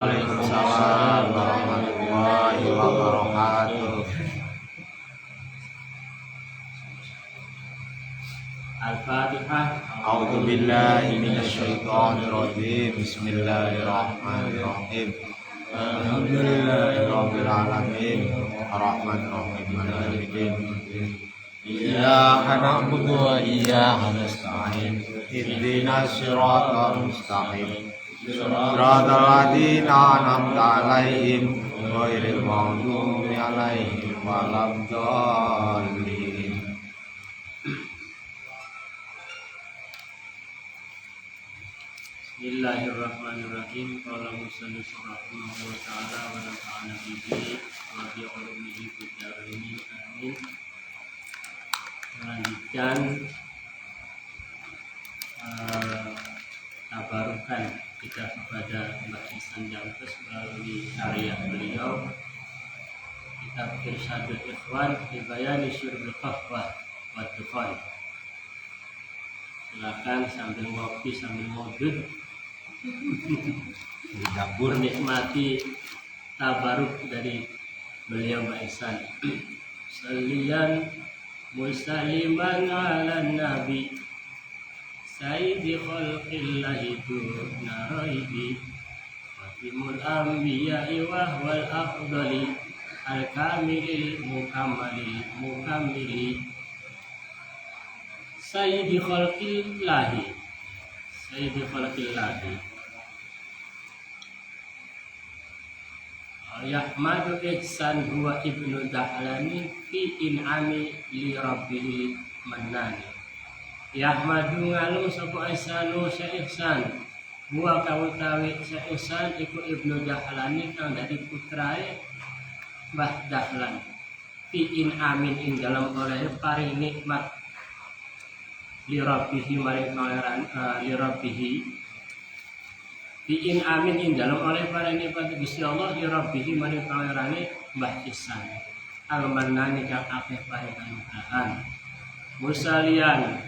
Waalaikumsalam warahmatullahi wabarakatuh. Al-Fatihah. A'udzu billahi minasyaitonir rajim. Bismillahirrahmanirrahim. Alhamdulillahirabbil alamin. Arrahmanir rahim. Maliki yaumiddin. Iyyaka na'budu wa iyyaka nasta'in. Ihdinas siratal mustaqim. Siratal ladzina an'amta 'alaihim ghairil maghdubi 'alaihim waladdallin. Bismillahirrahmanirrahim. Qala musannif rahimahullah wa ta'ala wa nafa'ana bihi wa bi ulumihi fid dharain amin. Melanjutkan tabarukan kita kepada Mbak Ihsan Jangkes melalui karya beliau kitab Irsyadul Ikhwan fi Bayani Syurbil Qahwah wa Dukhan. Silakan sambil ngopi sambil modul Di dapur menikmati tabaruk dari beliau Mbak Ihsan. Salian musaliman ala nabi sayyidi khalqillahi duna raibi fatimul anbiya'i wa huwal afdali al-kamilil mukammili sayyidi khalqillahi Yahmadu Ihsan huwa ibnu Dahlani fi in'ami li rabbil mannani. Yahmadu ngalung sapa Ihsanu Syekh Ihsan huwa kautawi Syekh Ihsan iku ibnu Dahlani kang dadi putrae Mbah Dahlan fi in'amin ing dalam oleh paring nikmat li rabbihi maring pangeran li rabbihi Bi'in amin in dalam oleh para nikmat Gusti Allah li rabbihi maring pangerane Mbah Ihsan al-mannani kang akeh paring kanugrahan musalian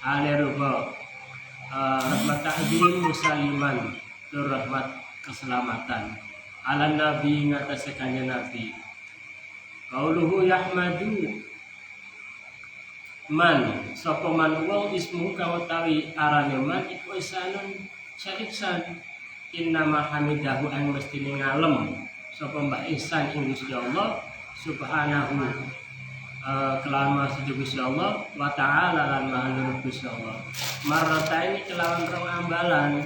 aleruba rahmat ta'zim musaliman tur rahmat keselamatan ala nabi ngatas kanjeng nabi qauluhu yahmadu man sapa man wong ismu kang utawi arane man iku Ihsanun Syekh Ihsan innama hamidahu an mestine ngalem sapa Mbak Ihsan ing Gusti Allah subhanahu kelama suci Gusti Allah wa ta'ala lan maha nuwun Gusti Allah marrataini kelawan rong ambalan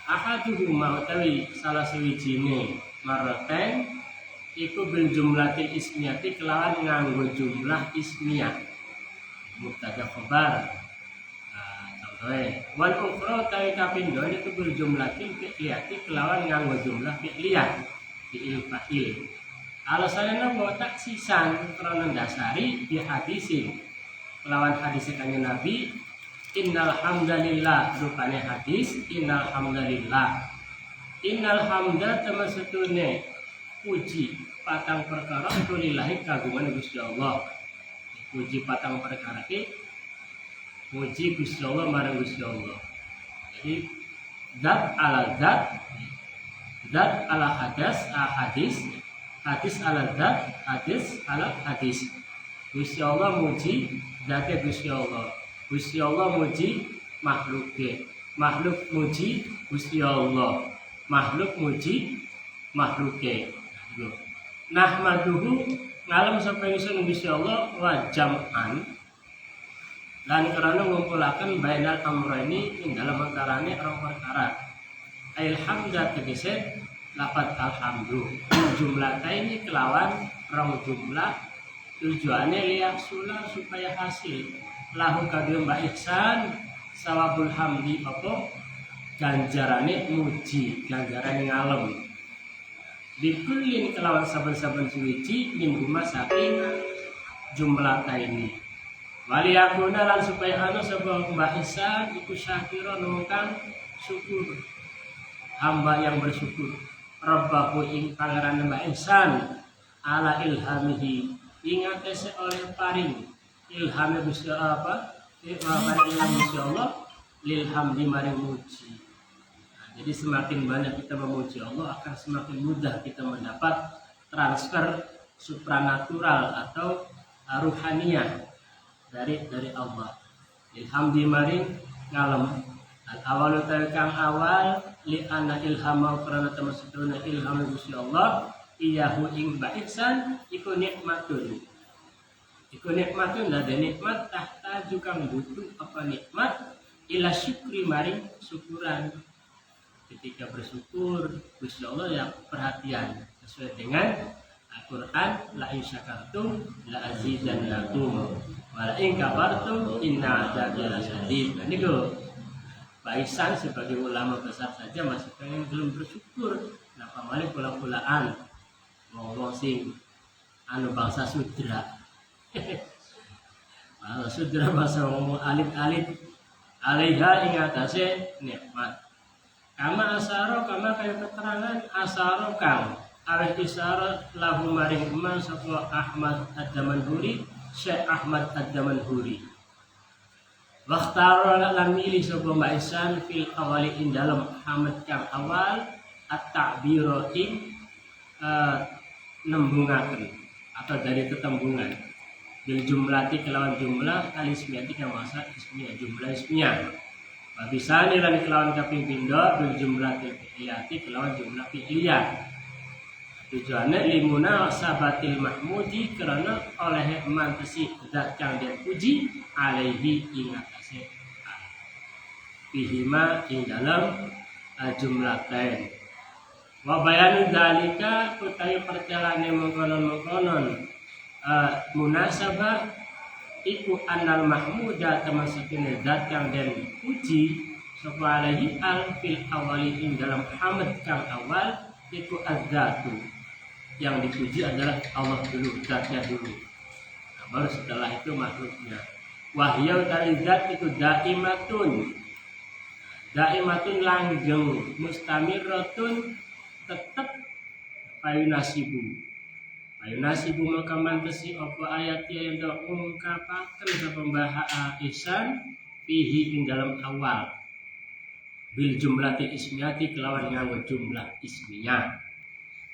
ahaduhuma utawi salah sawijine marratain iku bil jumlatil ismiyati kelawan nganggo jumlah ismiyah mubtada khabar. Wal ukhra tawi kapindho itu berjumlatin fi'liyati kelawan nganggo jumlah fi'liyah fi'il fa'il. Alasannya bahwa taksisan karena dasari di hadisin kelawan hadis kanjeng Nabi innal hamdalillah rupane hadis innal hamdalillah tamasutune puji patang perkara lillahi kagungan Gusti Allah. Puji patang perkara iki puji Gusti Allah marang Gusti Allah. Jadi zat ala zat ala hadas hadis ala zat hadis ala hadis. Gusti Allah muji zate Gusti Allah. Gusti Allah muji makhluke. Makhluk muji Gusti Allah. Makhluk muji makhluke. Nahmaduhu ngalem sapa ingsun Gusti Allah wa jam'an lan karena ngumpulaken bainal amrayni ing dalam antarane rong perkara. Alhamdulillah tegese lafaz alhamdu jumlataini kelawan rong jumlah tujuane liyahsula supaya hasil lahu kadhe Mbak Ihsan sawabul hamdi apa ganjarane muji ganjarane ngalem dikullin kelawan saben-saben suwiji min huma saking jumlataini waliyakuna lan supaya ana sebab Mbah Ihsan iku syakira nungkang syukur hamba yang bersyukur rabbahu ing pangeran Mbah Ihsan ala ilhamihi ing atese oleh paring ilhame Gusti apa paring ilham Gusti Allah lil hamdi maring muji Jadi semakin banyak kita memuji Allah akan semakin mudah kita mendapat transfer supranatural atau ruhaniyah dari Allah. Ilham di maring ngalem. Al awalu kang awal li anna ilhamau karena termasukna ilham Gusti Allah iyahu ing ba'iksan iku nikmatun. Iku nikmatun ada nikmat tahta juga butuh apa nikmat ila syukri maring syukuran. Ketika bersyukur Gusti Allah yang perhatian sesuai dengan Al-Quran la in syakartum la azidannakum wa la in kafartum inna adzabi lasyadid. Nah niku Pak Ihsan sebagai ulama besar saja masih pengen belum bersyukur. Napa malih pula-pulaan ngomong sing anu bangsa sudra. Bahasa sudra bahasa ngomong alit-alit alaiha ing atase nikmat. Kama asaro kama kaya keterangan asaro kang aweh isyarat lahu maring eman sapa Ahmad Ad-Damanhuri Syekh Ahmad Ad-Damanhuri. Wakhtaro lan milih sapa Mbak Ihsan fil awali ing dalem Ahmad kang awal at-ta'biro ing nembungaken atau dari ketembungan bil jumlati kelawan jumlah alismiyati kang masa ismiyah jumlah ismiyah. Bisa lan kelawan kaping pindho bil jumlatil fi'liyati kelawan jumlah fi'liyah. Tujuannya limuna sabatil mahmudi karena oleh mantesi zat kang den puji alaihi ing atase bihima ing dalam jumlatain. Wa bayanu dzalika utawi pertelane mengkonon-mengkonon munasabah iku annal mahmuda termasuknya zat kang den puji sapa alaihi al fil awali ing dalam hamd kang awal iku az-zatu yang dipuji adalah Allah dulu, zatnya dulu. Nah, baru setelah itu makhluknya. Wahya utawi zat itu daimatun langgeng mustamirratun tetep payunasibu maka mantesi apa ayat yang ungkapaken sapa Ihsan fihi ing dalam awal bil jumlati ismiyati kelawan nganggo jumlah ismiyah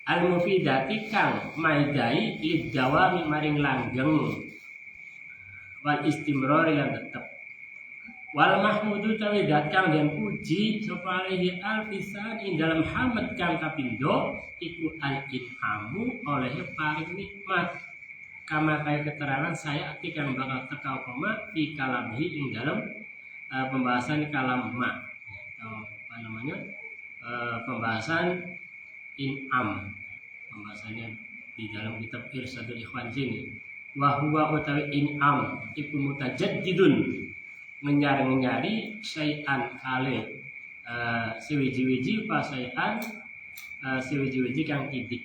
al mufidati kang maidai lid dawami maring langgeng wal istimrari lan tetep wal mahmudu tawidat kang den puji sapa alaihi al pisan ing dalam hamd kang kapindo iku al inhamu oleh paring nikmat kama kaya keterangan saya akan bakal teka upama di kalamhi ing dalam pembahasan kalam ma atau apa namanya pembahasan in'am pembahasannya di dalam kitab Irsyadul Ikhwan sini wa huwa utawi in'am iku mutajaddidun menyari syai'an kale siwiji-wiji pasai'an siwiji-wiji kang titik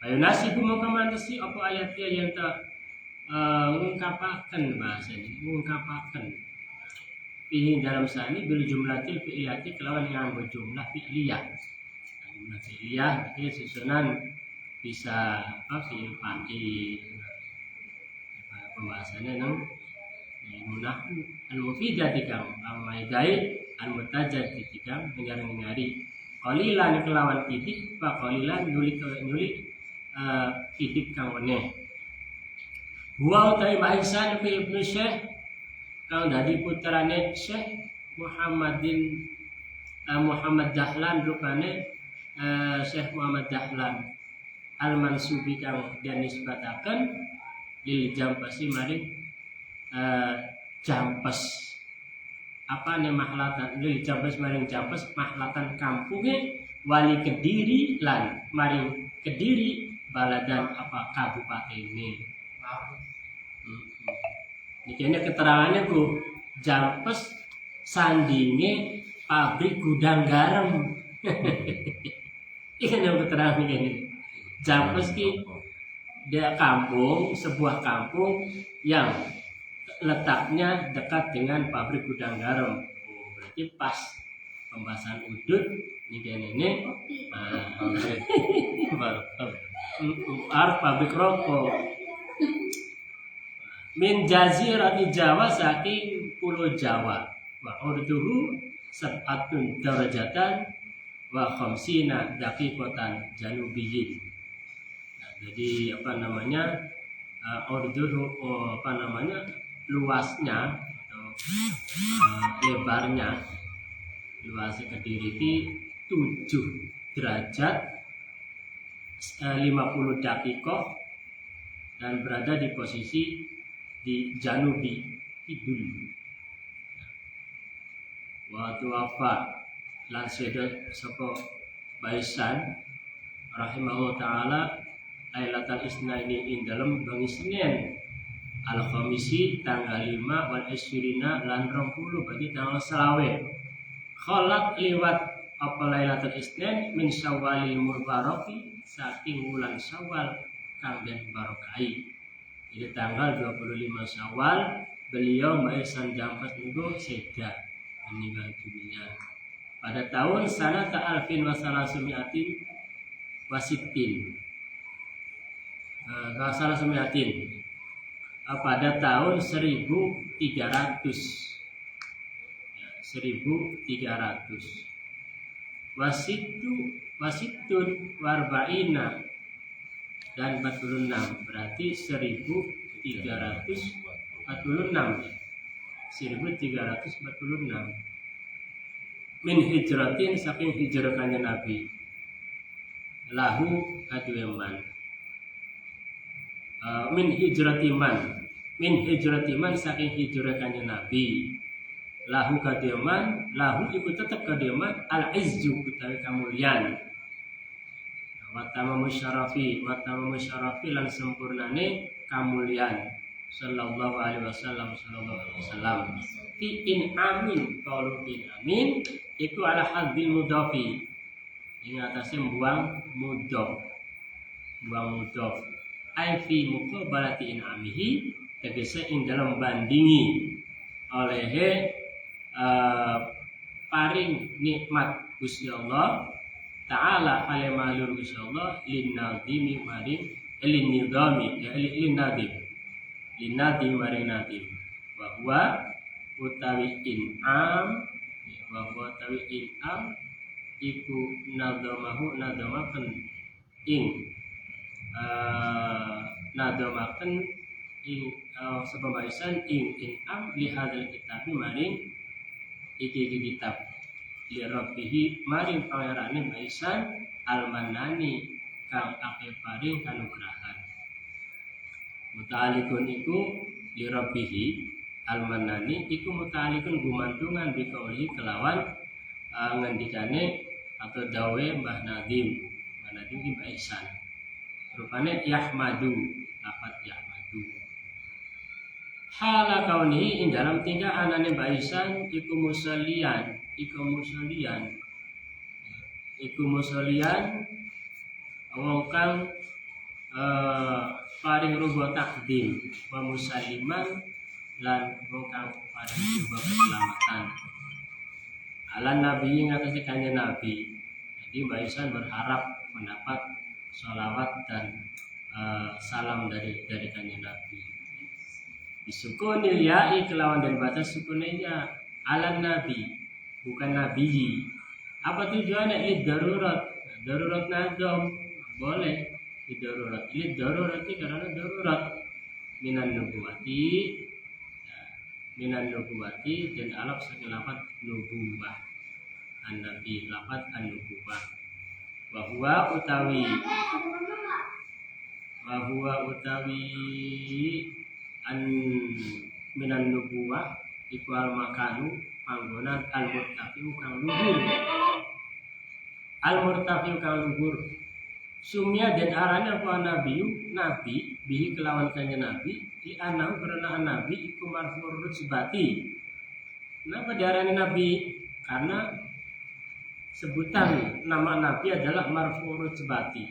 bayunasibu maka mantesi apa ayatnya yang tak ngungkapaken bahasa ini ngungkapaken ini dalam sani bil jumlatil fi'liyati kelawan nganggo jumlah fi'liyah jumlah fi'liyah itu susunan bisa apa fi'il fa'il pembahasannya nang munah al-mufidati kang amaidai al-mutajadid kang ngari qalilan kelawan titik fa qalilan nulik titik kang weneh wa utai Ihsan fi ibnu Syekh kang dadi putrane Syekh Muhammad Dahlan rupane Syekh Muhammad Dahlan al-Mansubi kang den nisbataken lil Jampasi maring Jampes apa nih mahlatan lil Jampes maring Jampes mahlatan kampunge wali Kediri lan maring Kediri baladan apa kabupaten ini. Ini keterangannya ku Jampes sandinge pabrik gudang garam. Ini yang keterangan ini. Jampes ki dia kampung sebuah kampung yang letaknya dekat dengan pabrik gudang garam. Oh, berarti pas pembahasan udud ini pabrik rokok. Min jazirati Jawa saking pulau Jawa. Wa urduhu sab'atun darajatan wa khamsina daqiqatan janubiyyin. Nah, jadi luasnya atau lebarnya, luasnya Kediri itu 7 derajat 50 dakikoh dan berada di posisi di Janubi Kidul. Wa tuwafa lan seda sapa Baisan rahimahullah taala Lailatul Isnaini ing dalem bengi Senin al-khamisi tanggal 5 wal isyrina lan 20 berarti tanggal 20. Khalat liwat apa Lailatul Isnin min Syawalil Mubaraki saking wulan Syawal kang den barokai. Jadi tanggal 25 Syawal beliau Baisan Jampas niku seda meninggal dunia pada tahun sanata alfin wasalasumiatin wasitin pada tahun 1300 wasitun warba'ina dan 46 berarti 1346 min hijratin saking hijrah kanjeng Nabi lahu kadweman min hijratiman saking hijrah kanjeng Nabi lahu kadweman lahu iku tetep kadweman al izzu utawi kamulyan wa tamamu syarafi lan sempurnane kamulyan sallallahu alaihi wasallam ti in amin qalu in amin iku ala hadzil mudhafi ing atase buang mudhaf ai fi muqabalati in amihi tegese ing dalam bandingi oleh paring nikmat Gusti Allah taala ale malur Gusti Allah linnadimi maring linnadim maring nadim bahwa utawi in'am iku nadamaken sebabaisan ing in'am lihadal kitabi maring iki kitab li rabbihi maring pangerane baisan almanani kang akeh paring kanugrahan muta'alikun iku li rabbihi almanani iku muta'alikun gumantungan bikauli kelawan ngendikane atau dawe Mbah Nadim ki baisan rupane yahmadu lapat yahmadu hala kauni ing dalam tingkah anane baisan iku musallian wong kang paring rubo takdim wa musalliman lan wong kang paring rubo keselamatan ala nabi ngatasi kanjeng Nabi. Jadi baisan berharap mendapat sholawat dan salam dari kanjeng Nabi. Disukunil ya'i kelawan dan batas sukunnya ala nabi bukan nabi. Apa tujuannya? Lid darurat nadom boleh lid darurat itu karena darurat minan nubuwati dan alaf saking lafaz nubuwah an-nabi lafaz an-nubuwah wa huwa utawi an minan nubuwah iku al makanu panggonan al-murtafi'u kang luhur sumya dan aranya apa nabi bihi kelawan kanjeng Nabi di anau karena nabi iku marfu'ur rutbati. Kenapa diarani nabi? Karena sebutan nama nabi adalah marfu'ur rutbati.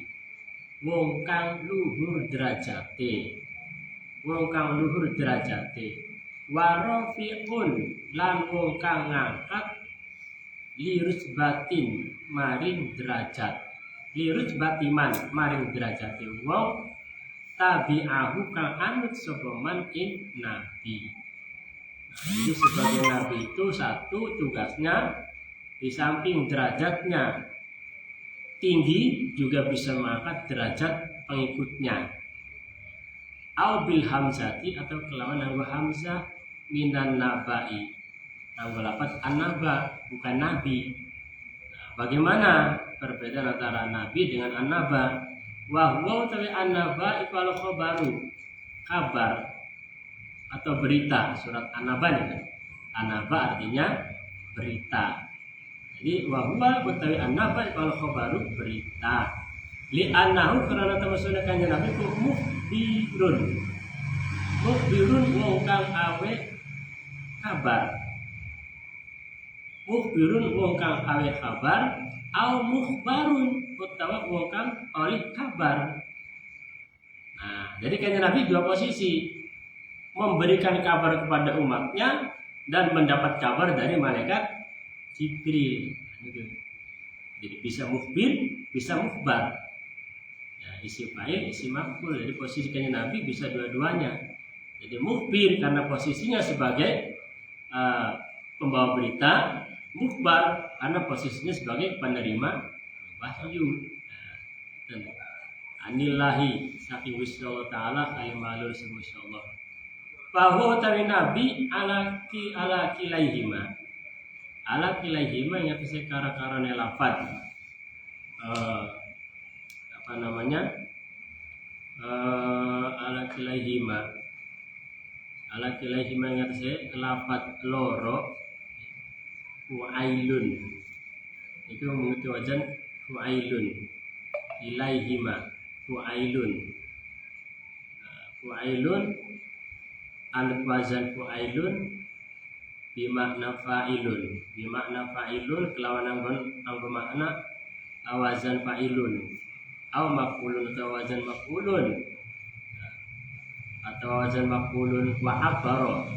Wong kang luhur derajate. Wa rafi'un lan wong kang ngangkat lirutbatin maring derajat. Lirutbatiman maring derajate wong tabi'ahu kang anut sapa man ing nabi. Jadi sebagai nabi itu satu tugasnya Di samping derajatnya tinggi juga bisa mengangkat derajat pengikutnya. Au bil hamzati atau kelawan nganggo hamzah minan nabai. Nganggo lafaz an-naba bukan nabi. Nah, bagaimana perbedaan antara nabi dengan an-naba? Wa huwa utawi an-naba iku al-khabaru, kabar atau berita. Surat an-naba ini. An-naba artinya berita. Jadi wahwa utawi an-naba iku al-khabaru, berita. Li annahu karena tamasuna kanjeng Nabi ku mukhbirun. Mukhbirun wong kang awe kabar. Mukhbirun wong kang awe kabar, au mukhbarun utawa wong kang oleh kabar. Nah, jadi kanjeng Nabi dua posisi, memberikan kabar kepada umatnya dan mendapat kabar dari malaikat Jibril. Jadi bisa mukhbir, bisa mukhbar. Ya, isi fa'il, isi maf'ul. Jadi posisi kanjeng Nabi bisa dua-duanya. Jadi mukhbir karena posisinya sebagai pembawa berita, mukhbar karena posisinya sebagai penerima wahyu. Dan anillahi saking Gusti Allah taala kalimalur insyaallah. Bahwa utawi Nabi ala kilaihima. Ala kilaihima yang atas kara-karane lafad ala kilaihima yang atas lafad loro fu'ailun itu mengikuti wajan fu'ailun ilaihima fu'ailun alat wazan fu'ailun bimakna fa'ilun kelawan anggo makna awazan fa'ilun aw maf'ulun atau wazan maf'ulun atau wazan maf'ulun wa abaro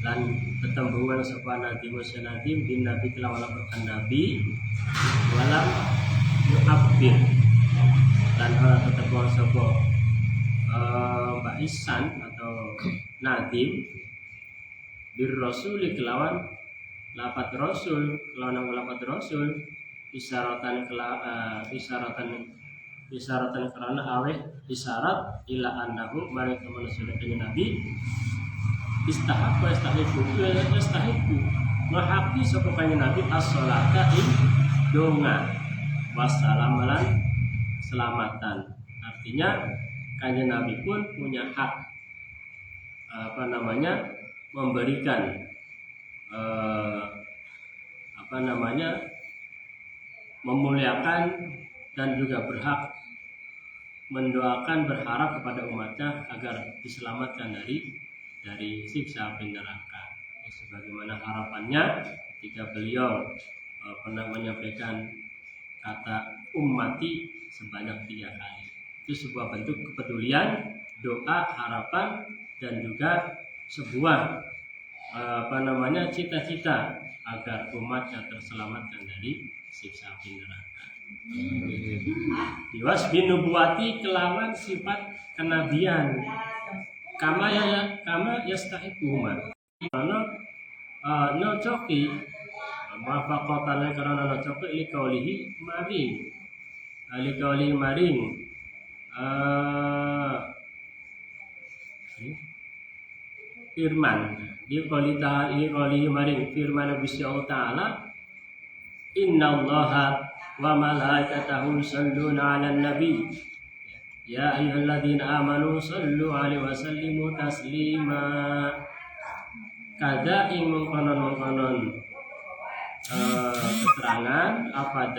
lan tetembungan sapa nadim bin nabi kelawan lapan nabi walam mu'abbir dan tetembungan sapa Mbak Ihsan atau nadim bir rasuli kelawan lafaz rasul kelawan lafaz rasul isaratan karena aweh isyarat ila annahu mari kemana sudah nabi istahiqu ngahaki sapa kanjeng nabi as-sholata ing donga wassalaman selamatan. Artinya kanjeng nabi pun punya hak memberikan memuliakan dan juga berhak mendoakan berharap kepada umatnya agar diselamatkan dari siksa api neraka. Sebagaimana harapannya ketika beliau pernah menyampaikan kata ummati sebanyak 3 kali. Itu sebuah bentuk kepedulian, doa, harapan dan juga sebuah cita-cita agar umatnya terselamatkan dari siksa api neraka. Diwas bin nubuwati kelawan sifat kenabian kama yastahiquhuma karena nocoki mafaqatan karena nocoki likaulihi maring firman di qali maring firman Gusti Allah taala innallaha wa malaikatahu yusholluna 'alan nabi ya ayyuhalladzina amanu shallu 'alaihi wa sallimu taslima. Kada ing mengkonon keterangan apa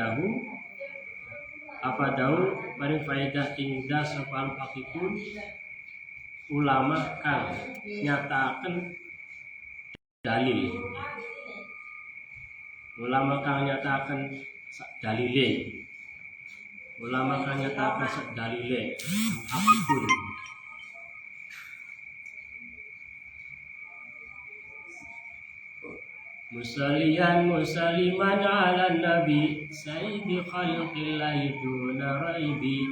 dahu maring faedah ingda sapa al-faqihun ulama kang nyatakan dalil ulama kang nyatakan dalile apapun musalliyan musalliman ala nabi sayyidi khalqillahi duna raibi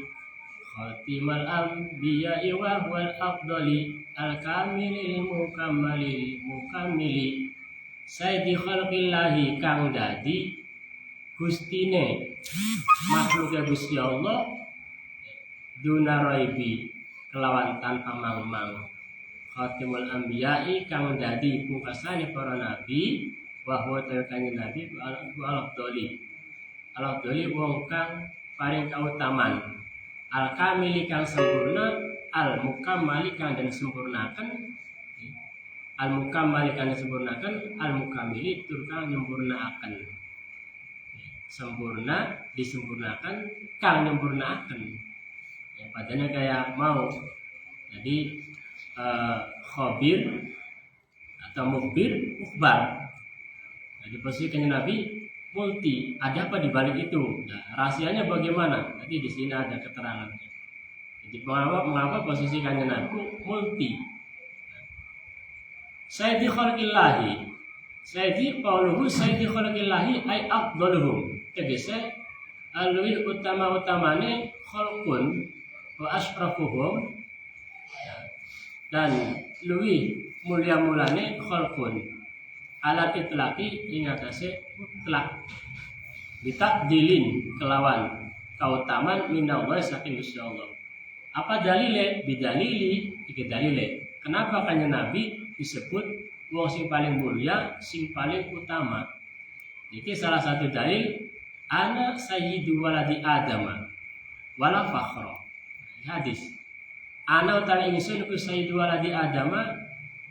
khatimal anbiya'i wa huwal afdali al-kamilil mukammili sayyidi khalqillahi kang dadi gustine makhluk Gusti Allah duna raibi kelawan tanpa mang-mang khatimul anbiya'i kang dadi pungkasane para nabi wa huwa kanjeng nabi al-afdoli wong kang paling kautaman al-kamili kang sempurna al-mukammali kang den sempurnakan al-mukammali kang disempurnakan al-mukamili tur kang nyempurnaaken sempurna disempurnakan kang nyempurnaaken ya, padanya kayak mau jadi khabir atau mukbir mukhbar jadi posisi kanjeng Nabi multi ada apa di balik itu nah, rahasianya bagaimana nanti di sini ada keterangannya jadi mengapa posisi kanjeng Nabi multi Sayyidi khalqillahi Sayyidi qauluhu Sayyidi khalqillahi ay afdaluhum tegese alwi utama-utamane khalqun wa asrafuhum dan luwih mulia-mulane khalqun ala itlaqi ing atase mutlak bitakdilin kelawan kautaman minallah saking Gusti Allah apa dalile bidalili iki dalile kenapa kanjeng Nabi disebut wong sing paling mulia sing paling utama iki salah satu dalil ana sayyidu waladi adama wala fakhra hadis ana utawi ingsun ku sayyidu waladi adama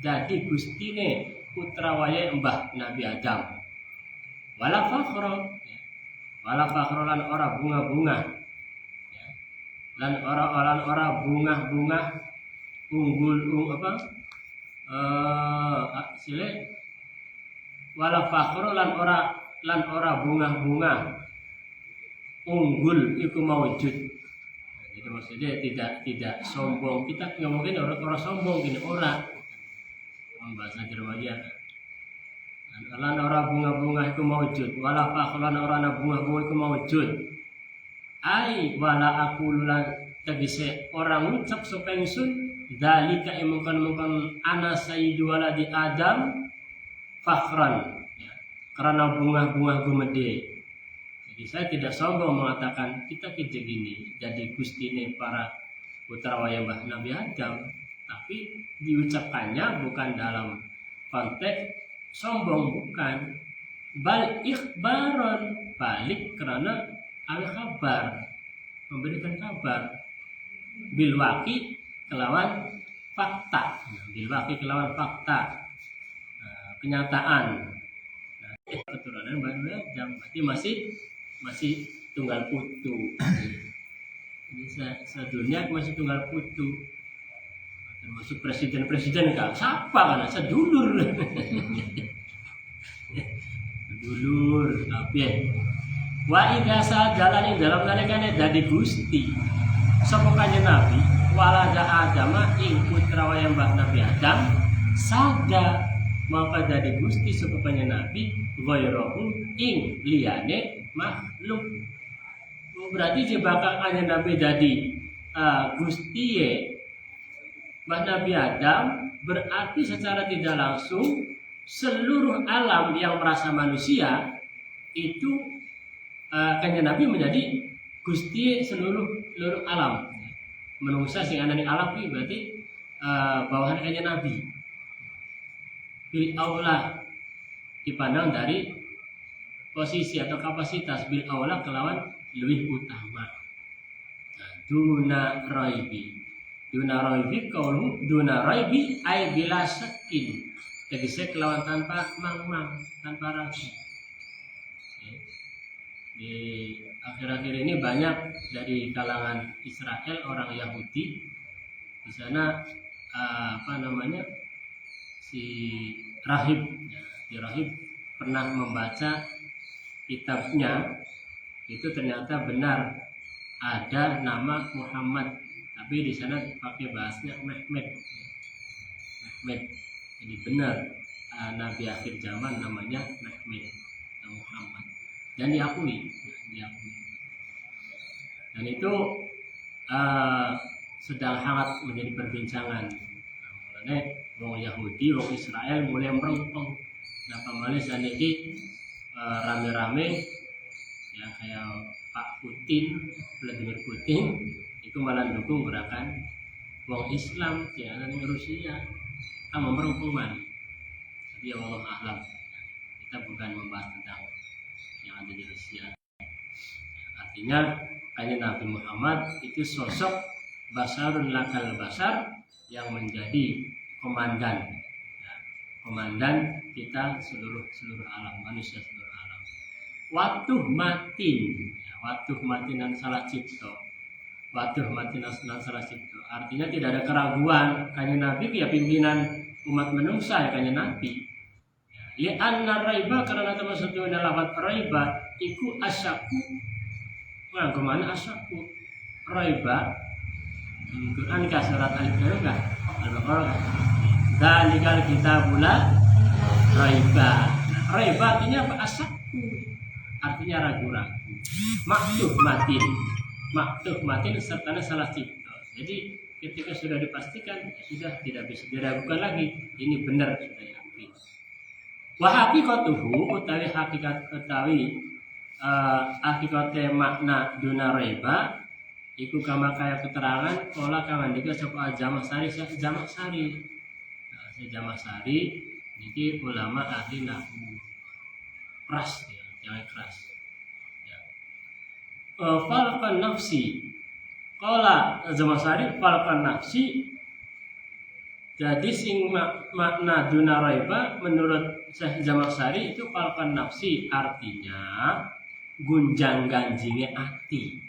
dadi gustine putra wayahe mbah Nabi Adam wala fakhra lan ora bunga-bunga lan ora bunga-bunga unggul sile wala fakhra lan ora bunga-bunga unggul iku maujud jadi maksudnya tidak sombong kita nggak mungkin orang sombong gini orang bahasa Jerman lan ora bunga-bunga iku maujud wala fakhran ora bunga-bunga iku maujud ai wala aku lan tegese orang ngucap sapa ingsun dalika mungkin ana sayyidu waladi Adam fakhran ya, karena bunga-bunga gumede jadi saya tidak sombong mengatakan kita gini jadi gustine para putra wayang Nabi Adam tapi diucapkannya bukan dalam konteks sombong bukan bal ikhbaron balik karena al kabar memberikan kabar bil waqi kelawan fakta kenyataan keturunan Bani Adam berarti masih tunggal putu ini sedunia masih tunggal putu termasuk presiden kan siapa kan sedulur tapi wa idza sadalan dalam nalikane dadi gusti sapa kanjeng Nabi walada adama ing putra wayang Nabi Adam sada maka dadi gusti sapa kanjeng Nabi ghairahu ing liyane makhluk berarti jebakan kanjeng Nabi dadi gustiye Nabi Adam berarti secara tidak langsung seluruh alam yang merasa manusia itu kanjeng Nabi menjadi gusti seluruh alam. Manusia sing ana ning alam iki berarti bawahan kanjeng Nabi. Bil aula dipandang dari posisi atau kapasitas bil aula kelawan lebih utama. Duna raibi kaulu duna raibi ay bila syakin tegese kelawan tanpa mang tanpa ragu di akhir-akhir ini banyak dari kalangan Israel orang Yahudi di sana si rahib pernah membaca kitabnya itu ternyata benar ada nama Muhammad tapi di sana pakai bahasanya Mehmet. Jadi benar nabi akhir zaman namanya Mehmet atau Muhammad dan diakui. Dan itu sedang hangat menjadi perbincangan. Mulane wong Yahudi, wong Israel mulai merempeng. Napa malih saniki rame-rame ya kayak Pak Putin, Vladimir Putin itu malah dukung gerakan wong Islam ya dan Rusia sama merhukuman. Tapi ya Allah alam, kita bukan membahas tentang yang ada di Rusia. Artinya kanjeng Nabi Muhammad itu sosok basarun lakal basar yang menjadi komandan, ya, komandan kita seluruh alam, manusia seluruh alam. Waktu mati, ya, waktu mati dan salah cipto, waktu mati dan salah cipto. Artinya tidak ada keraguan kanjeng Nabi ya pimpinan umat manusia ya kanjeng Nabi. Li'anna raiba karena termasuknya lafaz raiba iku asyaku. Nah, kemana asyaku? Raiba Quran ka surat Al-Baqarah Al-Baqarah. Dzalikal kitabula raiba. Raiba artinya apa? Asyaku. Artinya ragu-ragu. Maktuh matin serta salah cipta. Jadi ketika sudah dipastikan sudah tidak bisa diragukan lagi. Ini benar sudah yakin. Wa haqiqatuhu utawi hakikat hakikate makna duna raiba iku kama kaya keterangan pola kamandika sapa Jamak Sari. Nah, Jamak Sari niki ulama ahli nahwu. Keras ya, jangan keras. Ya. Falqan nafsi. Qala Jamak Sari falqan nafsi. Jadi sing makna duna raiba menurut Syekh Jamak Sari itu falqan nafsi artinya gunjang-ganjingnya hati.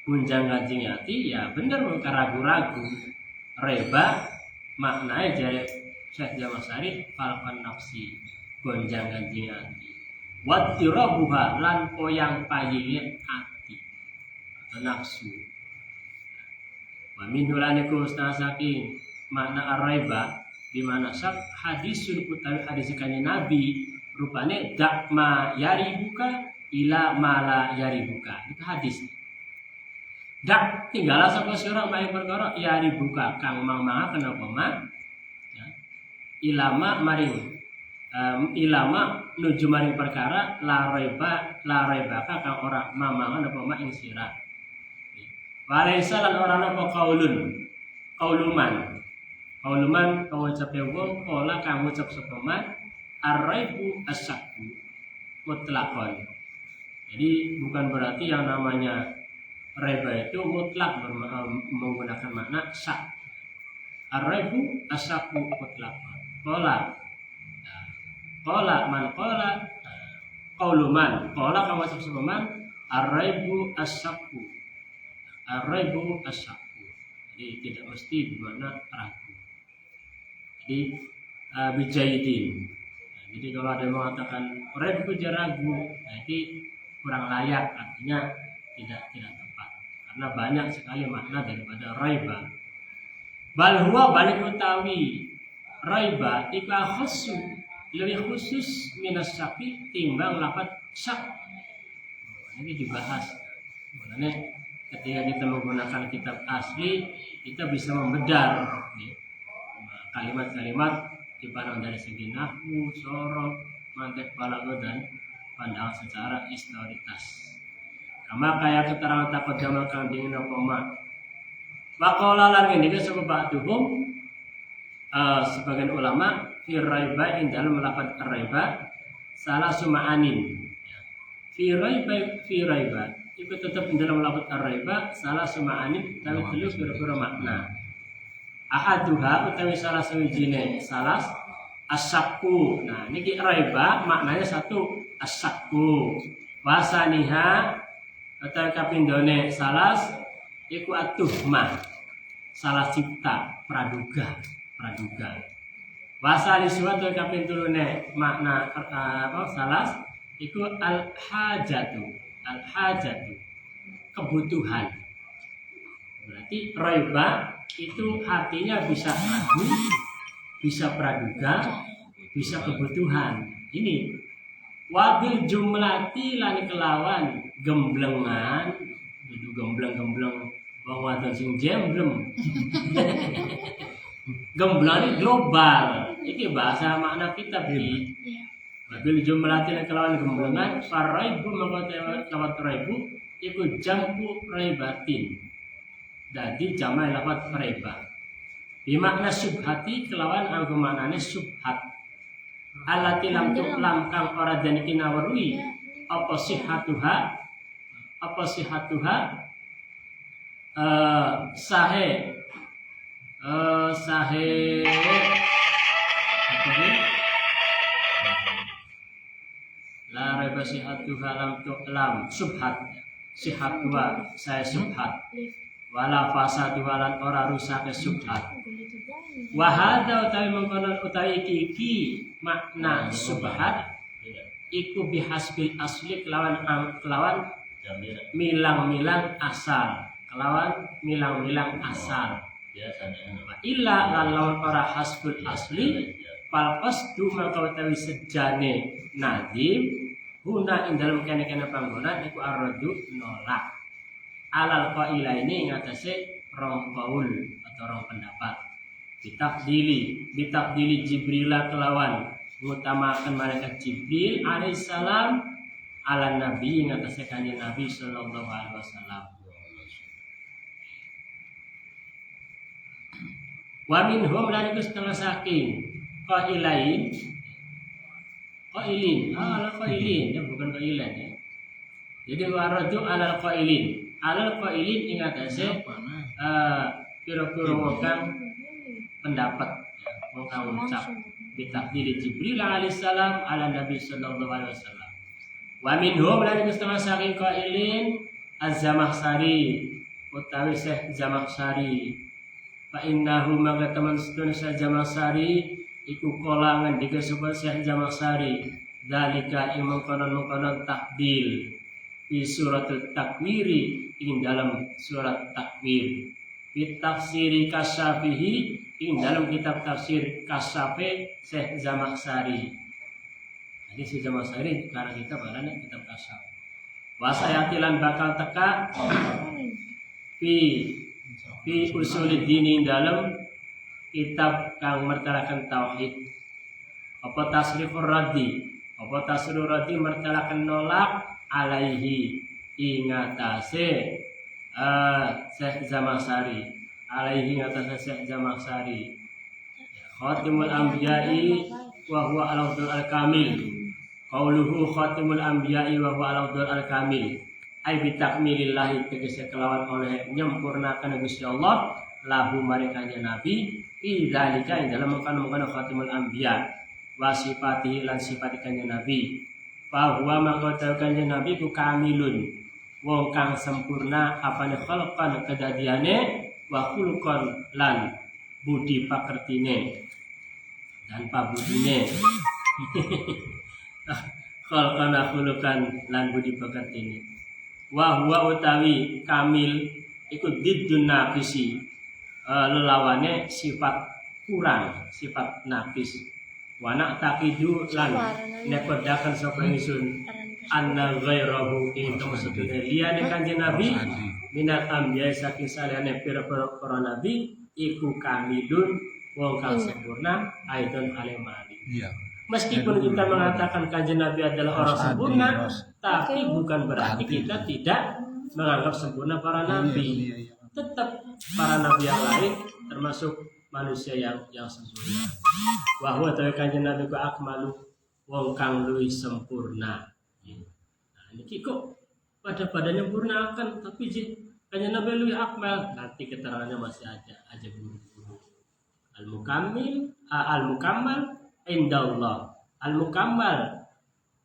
Gunjang-ganjing hati ya benar bukan ragu-ragu. Reba maknanya dari Syekh Jamak Sari falqan nafsi gonjang-ganjing hati. Wattirabuha lan poyang payingnya hati atau nafsu. Wa min hulaniku saking makna ar-raiba di mana sak hadisul utawi hadis kanjeng Nabi rupane dakma yaribuka ila mala yaribuka. Itu hadis. Dak tinggal sapa sira maing perkara yaribuka kang mangmanga kenapa mah ya. Ilama maring ilama nuju maring perkara la raiba kang ora mangmanga napa mah ing sira. Walaisa lan ora napa kauluman kawucap wong pola kang ngucap sapa man ar-raibu asyaku mutlaqan. Jadi bukan berarti yang namanya raiba itu mutlak menggunakan makna syak. Ar-raibu asyaku mutlaqan. Qala man qala qauluman qala kang ngucap sapa man ar-raibu asyaku. Ar-raibu asyaku. Jadi tidak mesti bermakna ragu. Jadi bijaidin. Jadi kalau ada yang mengatakan raib itu ragu, jadi kurang layak, artinya tidak tepat. Karena banyak sekali makna daripada raiba. Bal huwa balik utawi raiba iku khusus, lebih khusus minas syafi timbang lafaz syak. Ini dibahas. Makanya ketika kita menggunakan kitab asli, kita bisa membedar kalimat-kalimat dipandang dari segi nahwu, sorok, mantek balaghah dan pandangan secara historitas. Kama kaya keterangan takut jamal kang dingin apa mak. Waqala lan ngene iki sebabatuhum sebagian ulama fi raiba ing dalam lafaz raiba salah sumaanin. Fi raiba itu tetap dalam lafaz raiba salah sumaanin tapi terus berbeda makna. Ahaduha utawi salah sawijine salas asyaku. Nah, niki raiba maknanya satu asyaku. Wasaniha utawi kapindhone salas iku atuhmah. Salah cipta, praduga. Wasali suwat utawi kapintulune makna salas iku al-hajatu. Al-hajatu kebutuhan. Berarti raiba itu artinya bisa ragu, bisa praduga, bisa kebutuhan. Ini wabil jumlati lan kelawan gemblengan, itu gembleng wong wadon sing jemblem. Gembleng ini global. Iki bahasa makna kitab iki. Bil jumlatin kelawan gemblengan faraibu mangko lafat raibu iku jamku raibatin. Dadi jamaah lafat raiba. Bimakna subhati kelawan anggo maknane subhat. Alati lam tuklam kang ora den kinawerui apa sihatuha sahe apa ini? La raiba sihatuha lam tuklam subhat sihatuha saya subhat wala fasaduha lan ora rusake subhat. Wahada utawi mengkonon utawi kiki makna subhat iku bihasbil asli kelawan milang-milang asal illa lawan ora hasbul asli fal qasdu maka utawi sejane nadim guna ing dalem kene-kene panggonan iku arradu nolak alal qaila ini ngatasé rong qaul atau rong pendapat bitakdili Jibrila kelawan ngutamakan malaikat Jibril alaihissalam ala nabi ngatasé kanjeng Nabi sallallahu alaihi wasallam. Wa minhum lan iku setengah saking qailin ya bukan qailan ya. Jadi waraju alal qailin ing atase pira-pira wong pendapat wong kang ucap bitakdili Jibril alaihissalam ala nabi sallallahu alaihi wasallam. Wa minhum lan iku setengah saking qailin Az-Zamakhsyari utawi Syekh Zamakhsyari. Fa innahu maka teman sedaya Syekh Zamakhsyari iku kala ngendika sapa Syekh Zamakhsyari dalika ing mengkonon takdil di suratul takwiri ing dalam surat takwir fi tafsiri kasyafihi ing dalam kitab tafsir kasyafe Syekh Zamakhsyari. Jadi Syekh Zamakhsyari karena kita balane kitab kasyaf. Wasayatilan bakal teka fi usulid dini dalam kitab kang mertalakan tauhid. Apa tasrifur raddi mertalakan nolak alaihi ingatase Syekh Zamakhsyari Khatimul Anbiya'i wa huwa al-awdul al-kamil. Qauluhu khatimul anbiya'i wa huwa al-awdul al-kamil. Ai bi takmilillahi tegese kelawan oleh nyempurnakan Gusti Allah lahu maring kanjeng Nabi fi zalika ing dalam mengkono khatimul anbiya wa sifatihi lan sifat kanjeng Nabi. Fa huwa mangko kanjeng Nabi ku kamilun wong kang sempurna apane khalqan kedadiane wa khuluqan lan budi pakertine dan pabudine. Khalqan khuluqan lan budi pakertine. Wa huwa utawi kamil iku diddun naqisi lelawane sifat kurang, sifat naqis. Wa na'taqidu lan nekodaken sapa ingsun anna ghairahu ing maksudnya liyane kanjeng Nabi minat anbiya saking salehane pira-pira para nabi iku kamilun wong kang sempurna aidon alemali. Iya. Meskipun kita mengatakan kanjeng Nabi adalah orang sempurna, tapi bukan berarti kita tidak menganggap sempurna para nabi. Tetap para nabi yang lain termasuk manusia yang sempurna. Wa huwa ta kanjeng Nabi ku akmalu wong kang luwih sempurna. Nah, ini kok pada nyempurna kan, tapi kanjeng Nabi luwih akmal. Nanti keterangannya masih aja buru-buru. Al-mukammal indallah. Al-mukammal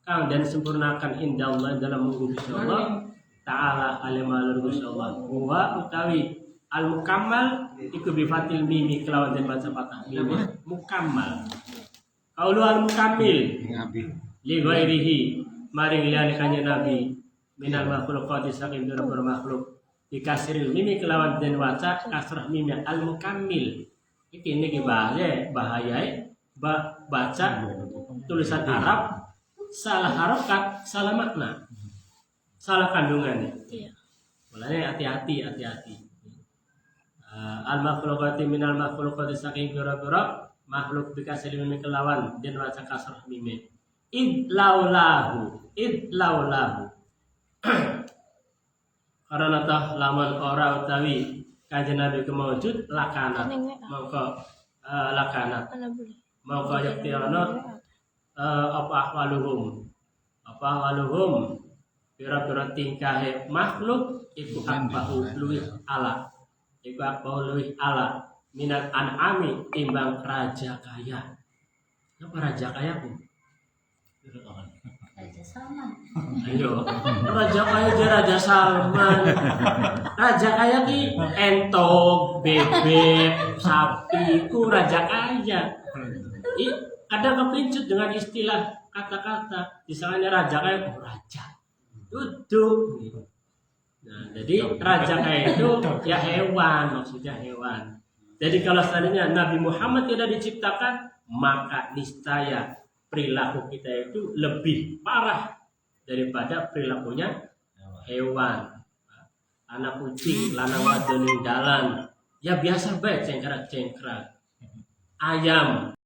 kang dan sempurnakan indallah dalam menguji Allah Ta'ala alimalur Allah. Wa utawi al-mukammal iku bifatil mimi kelawan den baca patah mim mukammal. Qaulu al-mukammil li ghairihi maring liyane kanjeng Nabi minal makhluqati saking pira-pira makhluk dikasril mimi kelawan den waca kasrah mim al-mukammil. Iki bahaya baca tulisan Arab salah harokat, salah makna, salah kandungannya. Iya. Mulanya hati-hati. Al-makhluqati minal makhluqati saking pira-pira makhluk dikasih mim kelawan den waca kasrah mim. id laulahu karena tah laman ora utawi kanjeng Nabi kemaujud lakana mongko lakana mongko yakti ana apa ahwaluhum pira-pira tingkahe makhluk iku akbahu luwih ala minat an'ami timbang raja kaya. Apa raja kaya pun? Raja Salman. Ayo, raja kaya je Raja Salman. Raja kaya ki entok, bebek, sapi, ku raja kaya. Kadang kepincut dengan istilah kata-kata. Misalnya raja kaya, raja. Duduk. Nah, jadi raja kaya itu ya hewan, maksudnya hewan. Jadi kalau seandainya Nabi Muhammad tidak diciptakan, maka niscaya perilaku kita itu lebih parah daripada perilakunya hewan. Anak kucing, lanang wadon dalan, ya biasa baik cengkrak-cengkrak. Ayam,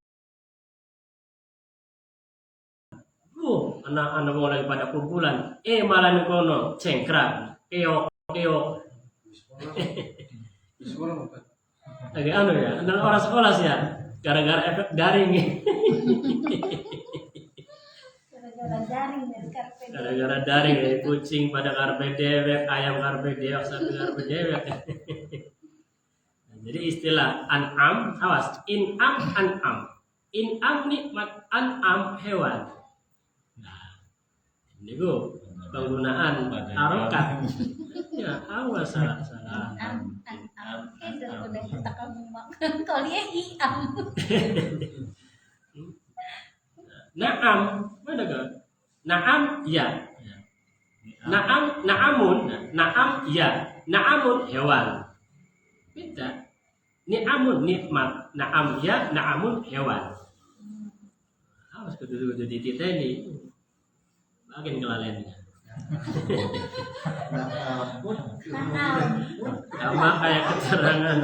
anak-anak mulai pada kumpulan, malah nukono cengkrak, keok. Lagi ya, anak orang sekolah sih ya, gara-gara efek daring. Gara-gara daring ya, kucing pada karpe dewek, ayam karpe dewek, sapi karpe dewek. Jadi istilah an'am, awas, an'am. In'am nikmat, an'am hewan. Nah, ini gua penggunaan harokat. Ya, awas salah. Itu udah kita kamu makan. Kalau dia iam. Naam, mana kan? Naam, ya. Naam, ya. Naamun hewan. Beda. Ni'amun nikmat. Naam, ya. Naamun hewan. Awas kudu di kita ini. Makin kelalennya. Sama kayak keterangan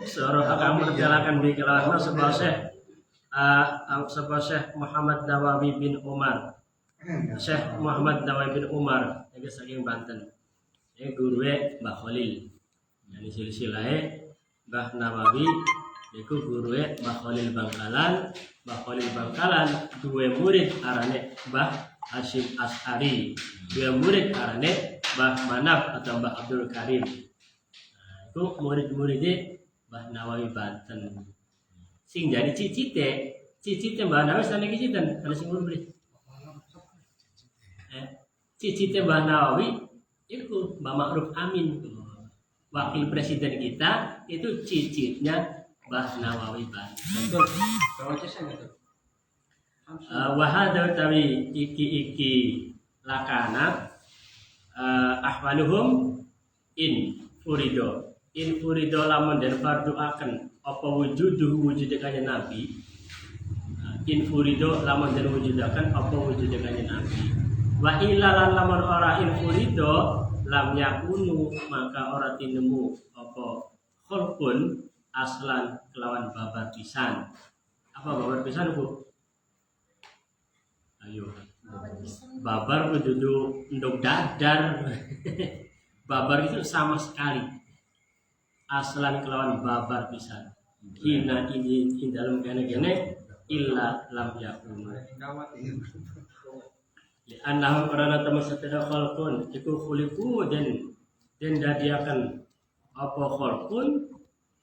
seorang akan berjalan di kelana sebuah Syekh Muhammad Nawawi bin Umar. Syekh Muhammad Nawawi bin Umar yang saking Banten. Ini guru Mbah Khalil. Jadi silsilahnya Mbah Nawawi iku guru Mbah Khalil Bangkalan. Mbah Khalil Bangkalan dua murid arane Mbah Hashim Ash'ari, dua murid arane Mbah Manaf atau Mbah Abdul Karim. Nah, itu murid-muridnya Mbah Nawawi Banten. Sing jadi cicite Mbah Nawawi sana kicitan, ada sing beri. Cicite Mbah Nawawi itu Mbah Ma'ruf Amin, wakil presiden kita itu cicitnya Mbah Nawawi Banten. Wahada utawi iki lakana ahwaluhum in furido lamun dan farduaken apa wujud kanjeng Nabi. In furido lamun dan wujudaken apa wujud kanjeng Nabi. Wa ilalan lamun ora in furido lam yakunu maka ora tinemu apa khulqun aslan kelawan babar pisan. Apa babar pisan Bu? Ayo. Babar kudu ndok dadar. Babar itu sama sekali. Aslan kelawan babar pisan. Hina ini dalam kene-kene illa lam yakun. Li annahum qarana tamassatada khalqun iku khuliqu dan dadiakan apa khalqun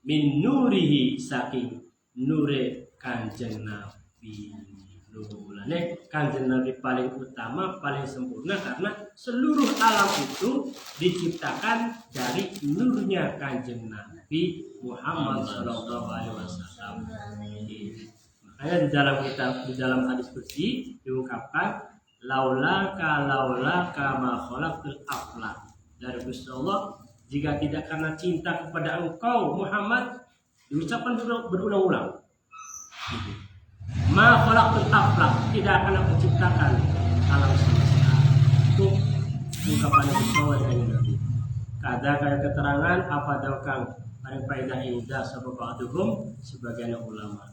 min nurihi saking nure Kanjeng Nabi. Mulane Kanjeng Nabi paling utama, paling sempurna karena seluruh alam itu diciptakan dari nurnya Kanjeng Nabi Muhammad Sallallahu Alaihi Wasallam. Makanya di dalam hadis qudsi diungkapkan laulaka ma khalaqtul afla. Dari Gusti Allah, jika tidak karena cinta kepada engkau Muhammad, diucapkan berulang-ulang. Ma khalaqtul aflaq, tidak akan aku ciptakan alam semesta. Itu ungkapan Gusti Allah dari Nabi. Kada kaya keterangan apa daukang paling faedah indah sabab ba'duhum sebagian ulama.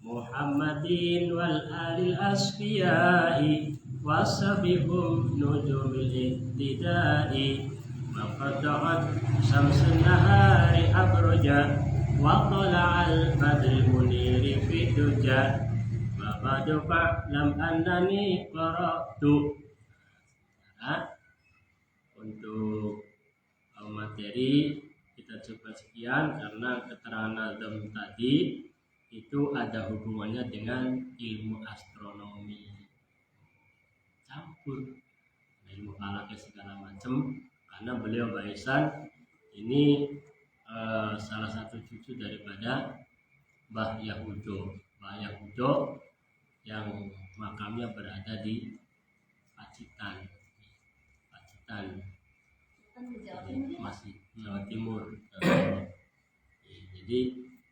Muhammadin wal alil asfiyai wasabihum nujumil iktidai maqada'at samsun nahari abroja wa tala'al badri muniri fi duja wa ba'du fa'lam annani qara'tu. Untuk materi kita coba sekian karena keterangan nazam tadi itu ada hubungannya dengan ilmu astronomi, campur ilmu falak segala macam, karena beliau Mbah Ihsan ini salah satu cucu daripada Mbah Yahudo yang makamnya berada di Pacitan masih Jawa Timur. Jadi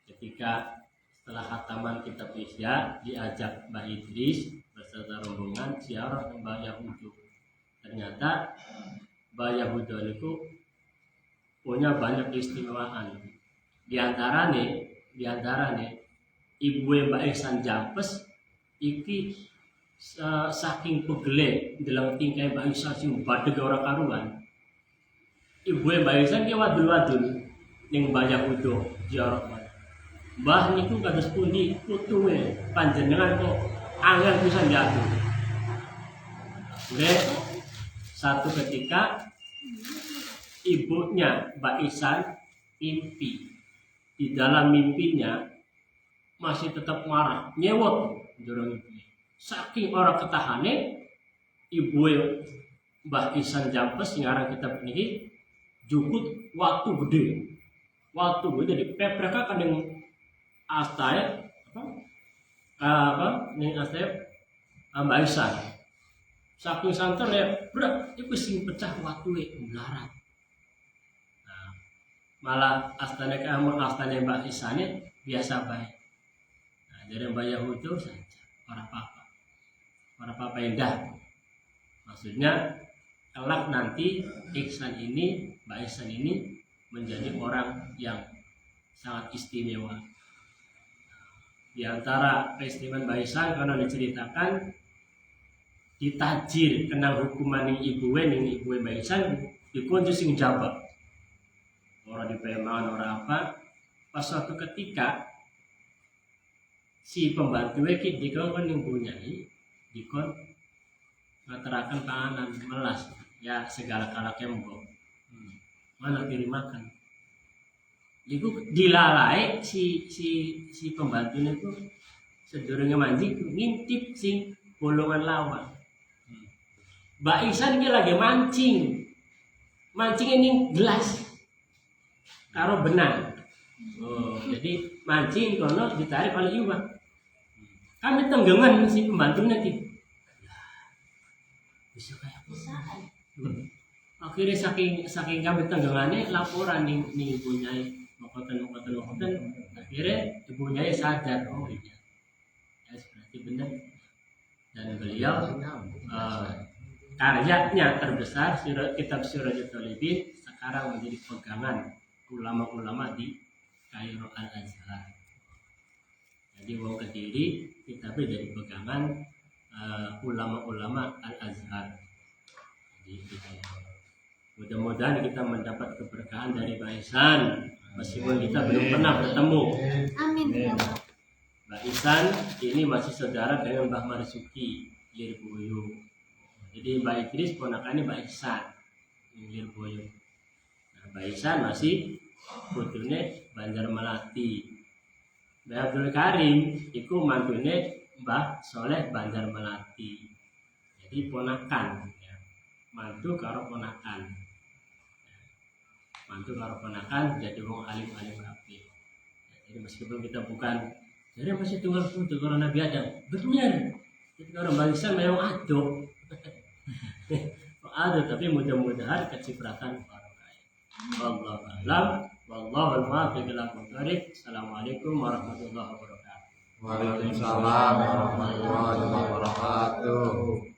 ketika setelah khataman kitab Ihya diajak Mbah Idris beserta rombongan ziarah ke Mbah Yahudo. Ternyata Mbah Yahudo itu punya banyak keistimewaan. Di antara nih ibu Mbah Ihsan Jampes iki saking pegele dalam tingkai Mbah Ihsan sing badhe ora karuan. Ibu Mbah Ihsan ki wadul-wadul ning Mbah Yahudo ziarah. Mbah niku kados pundi putuwe panjenengan kok angel pisan jatuh. Satu ketika ibunya Mbah Ihsan mimpi. Di dalam mimpinya masih tetap marah, nyewot jorong ibu. Saking orang ketahane ibu Mbah Ihsan Jampes sing aran kitab niki jukut waktu gede di pepreka kadang astae ning astae Mbah Ihsan saking santer ya brak iku sing pecah watue melarat. Nah, malah astane Mbah Ihsan biasa bae. Nah, dari Mbah Yahudo saja para papa indah. Maksudnya kelak nanti Mbah Ihsan ini menjadi orang yang sangat istimewa. Di antara keistimewaan Mbah Ihsan karena diceritakan ditajir kena hukuman ning ibu Mbah Ihsan dikunci sing jabak. Orang dipemangan orang apa? Pas suatu ketika si pembantu iki dikon ning bunyai dikon ngateraken panganan melas ya segala kalake mbok. Mana kirim makan. Iku dilalai si pembantu itu sedurunge mancing ngintip sing bolongan lawang. Mbah Ihsan iki lagi mancing ini gelas karo benang. Oh, jadi mancing kono ditarik oleh iwak. Kami tenggengan si pembantunya iki. Bisa kayak bisaan. Akhirnya saking kami tenggengannya laporan ning ibunya mokoten. Akhirnya ibunya sadar, oh iya, ya berarti benar. Dan beliau karyanya terbesar kitab Sirajatul Talibin sekarang menjadi pegangan ulama-ulama di Kairo Al-Azhar. Jadi wong Kediri kitabnya jadi pegangan ulama-ulama Al-Azhar. Jadi mudah-mudahan kita mendapat keberkahan dari Mbah Ihsan meskipun kita belum pernah bertemu. Amin. Mbah Ihsan ini masih saudara dengan Mbah Marzuki Lirboyo. Jadi Mbah Idris ponakannya Mbah Ihsan Lirboyo. Nah, Mbah Ihsan masih putune Banjar Melati. Mbah Abdul Karim itu mantune Mbah Soleh Banjar Melati. Jadi ponakan, ya. Mantu karo ponakan jadi wong alim-alim kabeh. Jadi meskipun kita bukan jadi masih tunggal putu karo Nabi Adam. Benar. Jadi karo Mbah Ihsan memang ada tapi mudah-mudahan kecipratan barokah. Wallahu a'lam. Wallahu a'lam. Assalamualaikum warahmatullahi wabarakatuh. Waalaikumsalam warahmatullahi wabarakatuh.